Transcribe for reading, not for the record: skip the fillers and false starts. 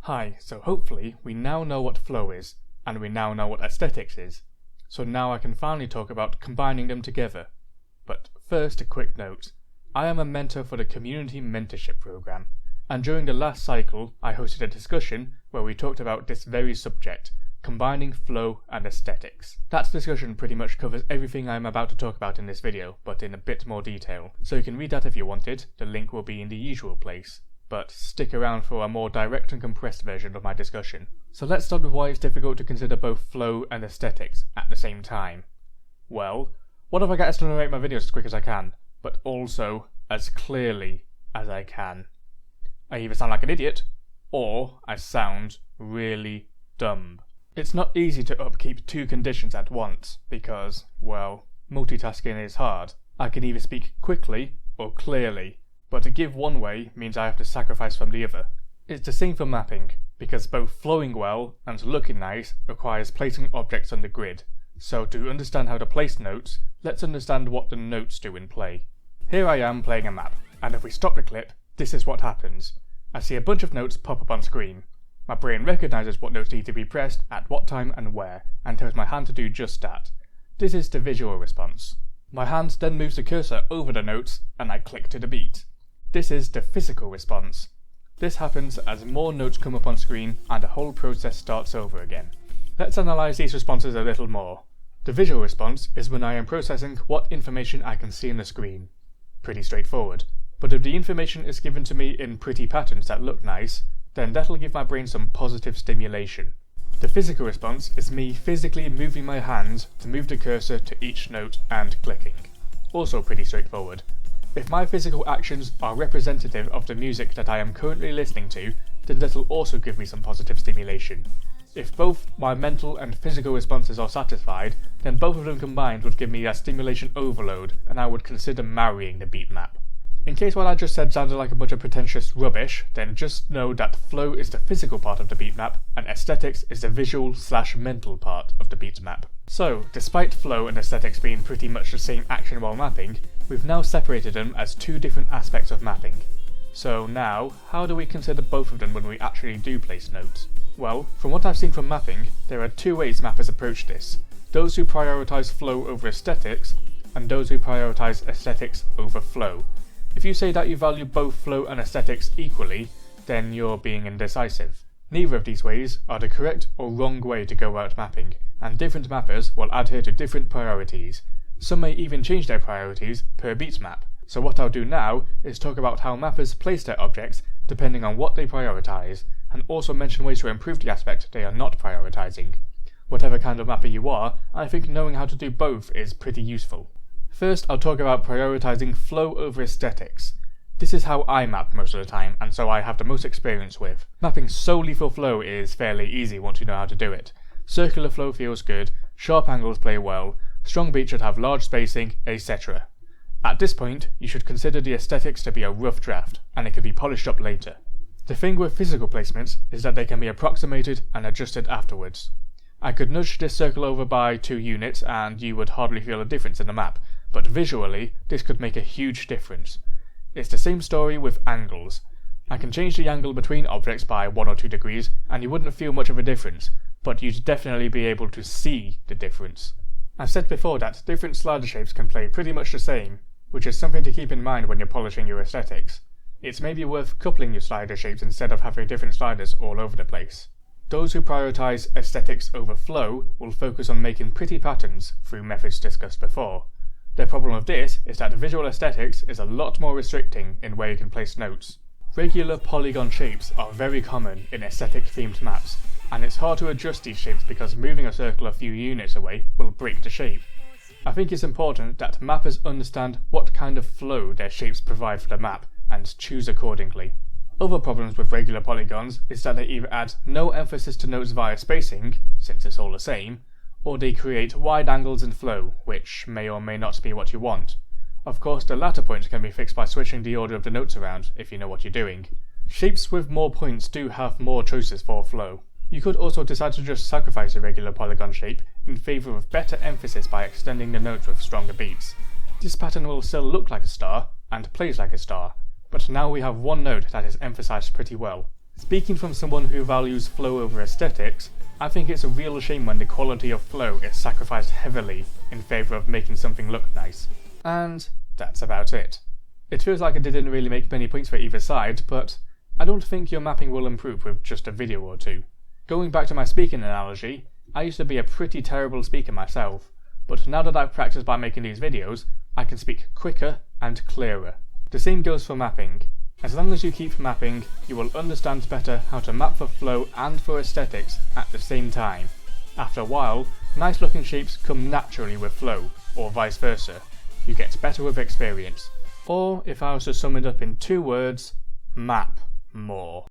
Hi, so hopefully we now know what flow is, and we now know what aesthetics is. So now I can finally talk about combining them together. But first, a quick note. I am a mentor for the Community Mentorship Program, and during the last cycle I hosted a discussion where we talked about this very subject, combining flow and aesthetics. That discussion pretty much covers everything I am about to talk about in this video, but in a bit more detail. So you can read that if you wanted, the link will be in the usual place. But stick around for a more direct and compressed version of my discussion. So let's start with why it's difficult to consider both flow and aesthetics at the same time. Well, what if I get to narrate my videos as quick as I can, but also as clearly as I can? I either sound like an idiot, or I sound really dumb. It's not easy to upkeep two conditions at once, because, well, multitasking is hard. I can either speak quickly or clearly, but to give one way means I have to sacrifice from the other. It's the same for mapping, because both flowing well and looking nice requires placing objects on the grid. So to understand how to place notes, let's understand what the notes do in play. Here I am playing a map, and if we stop the clip, this is what happens. I see a bunch of notes pop up on screen. My brain recognises what notes need to be pressed at what time and where, and tells my hand to do just that. This is the visual response. My hand then moves the cursor over the notes, and I click to the beat. This is the physical response. This happens as more notes come up on screen and the whole process starts over again. Let's analyse these responses a little more. The visual response is when I am processing what information I can see on the screen. Pretty straightforward. But if the information is given to me in pretty patterns that look nice, then that'll give my brain some positive stimulation. The physical response is me physically moving my hands to move the cursor to each note and clicking. Also pretty straightforward. If my physical actions are representative of the music that I am currently listening to, then that'll also give me some positive stimulation. If both my mental and physical responses are satisfied, then both of them combined would give me a stimulation overload, and I would consider marrying the beat map. In case what I just said sounded like a bunch of pretentious rubbish, then just know that flow is the physical part of the beat map, and aesthetics is the visual/mental part of the beat map. So, despite flow and aesthetics being pretty much the same action while mapping, we've now separated them as two different aspects of mapping. So now, how do we consider both of them when we actually do place notes? Well, from what I've seen from mapping, there are two ways mappers approach this. Those who prioritise flow over aesthetics, and those who prioritise aesthetics over flow. If you say that you value both flow and aesthetics equally, then you're being indecisive. Neither of these ways are the correct or wrong way to go about mapping, and different mappers will adhere to different priorities. Some may even change their priorities per beat map. So what I'll do now is talk about how mappers place their objects depending on what they prioritise, and also mention ways to improve the aspect they are not prioritising. Whatever kind of mapper you are, I think knowing how to do both is pretty useful. First, I'll talk about prioritising flow over aesthetics. This is how I map most of the time, and so I have the most experience with. Mapping solely for flow is fairly easy once you know how to do it. Circular flow feels good, sharp angles play well, strong beats should have large spacing, etc. At this point, you should consider the aesthetics to be a rough draft, and it can be polished up later. The thing with physical placements is that they can be approximated and adjusted afterwards. I could nudge this circle over by 2 units and you would hardly feel a difference in the map, but visually, this could make a huge difference. It's the same story with angles. I can change the angle between objects by 1 or 2 degrees and you wouldn't feel much of a difference, but you'd definitely be able to see the difference. I've said before that different slider shapes can play pretty much the same, which is something to keep in mind when you're polishing your aesthetics. It's maybe worth coupling your slider shapes instead of having different sliders all over the place. Those who prioritise aesthetics over flow will focus on making pretty patterns through methods discussed before. The problem with this is that visual aesthetics is a lot more restricting in where you can place notes. Regular polygon shapes are very common in aesthetic themed maps, and it's hard to adjust these shapes because moving a circle a few units away will break the shape. I think it's important that mappers understand what kind of flow their shapes provide for the map, and choose accordingly. Other problems with regular polygons is that they either add no emphasis to notes via spacing, since it's all the same, or they create wide angles in flow, which may or may not be what you want. Of course, the latter point can be fixed by switching the order of the notes around, if you know what you're doing. Shapes with more points do have more choices for flow. You could also decide to just sacrifice a regular polygon shape in favour of better emphasis by extending the notes with stronger beats. This pattern will still look like a star, and plays like a star, but now we have one note that is emphasised pretty well. Speaking from someone who values flow over aesthetics, I think it's a real shame when the quality of flow is sacrificed heavily in favour of making something look nice. And that's about it. It feels like I didn't really make many points for either side, but I don't think your mapping will improve with just a video or two. Going back to my speaking analogy, I used to be a pretty terrible speaker myself, but now that I've practiced by making these videos, I can speak quicker and clearer. The same goes for mapping. As long as you keep mapping, you will understand better how to map for flow and for aesthetics at the same time. After a while, nice looking shapes come naturally with flow, or vice versa. You get better with experience. Or, if I was to sum it up in 2 words, map more.